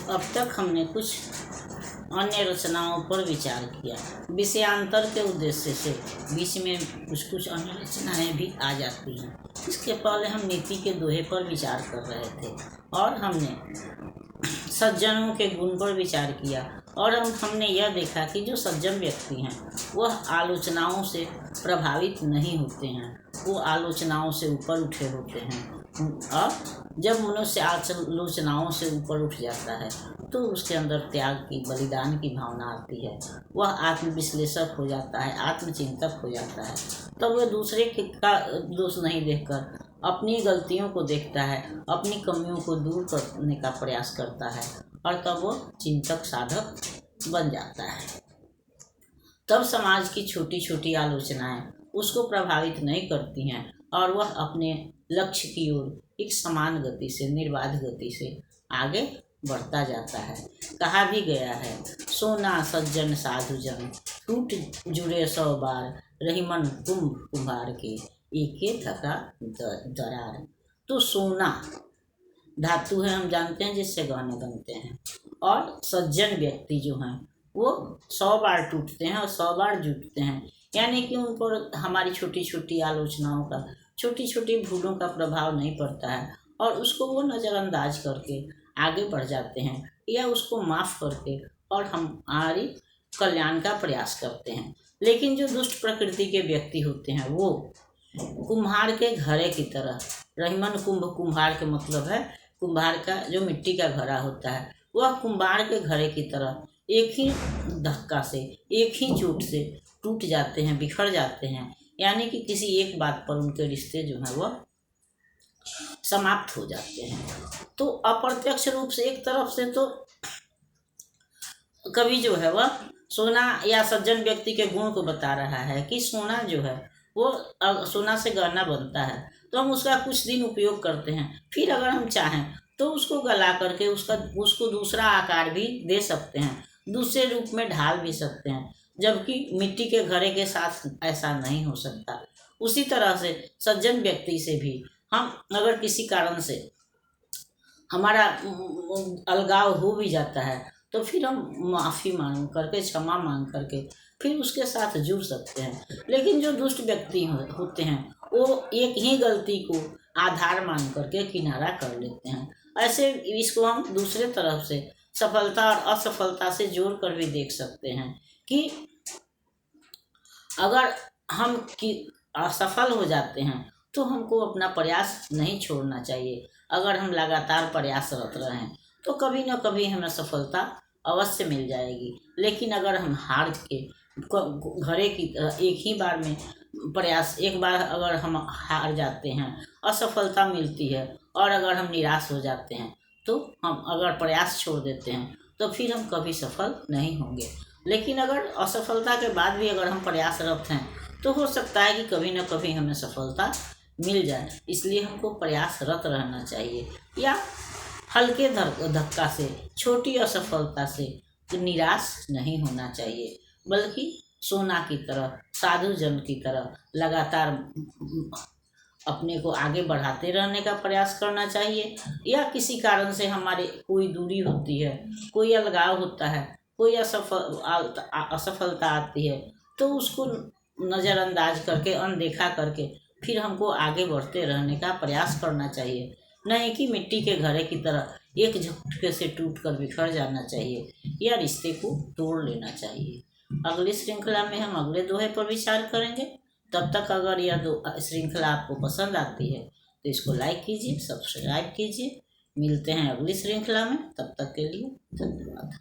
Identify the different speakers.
Speaker 1: अब तक हमने कुछ अन्य रचनाओं पर विचार किया। विषयांतर के उद्देश्य से बीच में कुछ अन्य रचनाएं भी आ जाती हैं। इसके पहले हम नीति के दोहे पर विचार कर रहे थे और हमने सज्जनों के गुण पर विचार किया और हमने यह देखा कि जो सज्जन व्यक्ति हैं वह आलोचनाओं से प्रभावित नहीं होते हैं, वो आलोचनाओं से ऊपर उठे होते हैं। और जब मनुष्य आलोचनाओं से ऊपर उठ जाता है तो उसके अंदर त्याग की, बलिदान की भावना आती है। वह आत्मविश्लेषक हो जाता है, आत्मचिंतक हो जाता है। तब वह दूसरे का दोष नहीं देखकर अपनी गलतियों को देखता है, अपनी कमियों को दूर करने का प्रयास करता है और तब वो चिंतक साधक बन जाता है। तब समाज की छोटी छोटी आलोचनाएं उसको प्रभावित नहीं करती हैं और वह अपने लक्ष्य की ओर एक समान गति से, निर्बाध गति से आगे बढ़ता जाता है। कहा भी गया है, सोना सज्जन साधुजन, टूट जुड़े 100 बार, रही मन कुम्हार के, एके थका दरार। तो सोना धातु है, हम जानते हैं, जिससे गहने बनते हैं। और सज्जन व्यक्ति जो हैं वो 100 बार टूटते हैं और 100 बार जुटते हैं, यानी कि उन पर हमारी छोटी छोटी आलोचनाओं का, छोटी छोटी भूलों का प्रभाव नहीं पड़ता है और उसको वो नज़रअंदाज करके आगे बढ़ जाते हैं या उसको माफ़ करके और हमारी कल्याण का प्रयास करते हैं। लेकिन जो दुष्ट प्रकृति के व्यक्ति होते हैं वो कुम्हार के घड़े की तरह, रहीमन कुम्हार के मतलब है कुम्हार का जो मिट्टी का घड़ा होता है, वह कुम्हार के घड़े की तरह एक ही धक्का से, एक ही चोट से टूट जाते हैं, बिखर जाते हैं। यानी कि किसी एक बात पर उनके रिश्ते जो हैं वह समाप्त हो जाते हैं। तो अप्रत्यक्ष रूप से एक तरफ से तो कवि जो है वह सोना या सज्जन व्यक्ति के गुण को बता रहा है कि सोना जो है वो सोना से गहना बनता है, तो हम उसका कुछ दिन उपयोग करते हैं, फिर अगर हम चाहें तो उसको गला करके उसको दूसरा आकार भी दे सकते हैं, दूसरे रूप में ढाल भी सकते हैं, जबकि मिट्टी के घड़े के साथ ऐसा नहीं हो सकता। उसी तरह से सज्जन व्यक्ति से भी हम अगर किसी कारण से हमारा अलगाव हो भी जाता है तो फिर हम माफ़ी मांग करके, क्षमा मांग करके फिर उसके साथ जुड़ सकते हैं। लेकिन जो दुष्ट व्यक्ति होते हैं वो एक ही गलती को आधार मान करके किनारा कर लेते हैं। ऐसे इसको हम दूसरे तरफ से सफलता और असफलता से जोड़ कर भी देख सकते हैं कि अगर हम असफल हो जाते हैं तो हमको अपना प्रयास नहीं छोड़ना चाहिए। अगर हम लगातार प्रयासरत रहें तो कभी न कभी हमें सफलता अवश्य मिल जाएगी। लेकिन अगर हम हार के घड़े की एक ही बार में प्रयास, एक बार अगर हम हार जाते हैं, असफलता मिलती है और अगर हम निराश हो जाते हैं तो हम अगर प्रयास छोड़ देते हैं तो फिर हम कभी सफल नहीं होंगे। लेकिन अगर असफलता के बाद भी अगर हम प्रयासरत हैं तो हो सकता है कि कभी न कभी हमें सफलता मिल जाए। इसलिए हमको प्रयासरत रहना चाहिए या हल्के धक्का से, छोटी असफलता से निराश नहीं होना चाहिए, बल्कि सोना की तरह, साधु जन की तरह लगातार अपने को आगे बढ़ाते रहने का प्रयास करना चाहिए। या किसी कारण से हमारे कोई दूरी होती है, कोई अलगाव होता है, कोई असफलता आती है तो उसको नज़रअंदाज करके, अनदेखा करके फिर हमको आगे बढ़ते रहने का प्रयास करना चाहिए। नहीं कि मिट्टी के घड़े की तरह एक झटके से टूट कर बिखर जाना चाहिए या रिश्ते को तोड़ लेना चाहिए। अगली श्रृंखला में हम अगले दोहे पर विचार करेंगे। तब तक अगर यह श्रृंखला आपको पसंद आती है तो इसको लाइक कीजिए, सब्सक्राइब कीजिए। मिलते हैं अगली श्रृंखला में, तब तक के लिए धन्यवाद।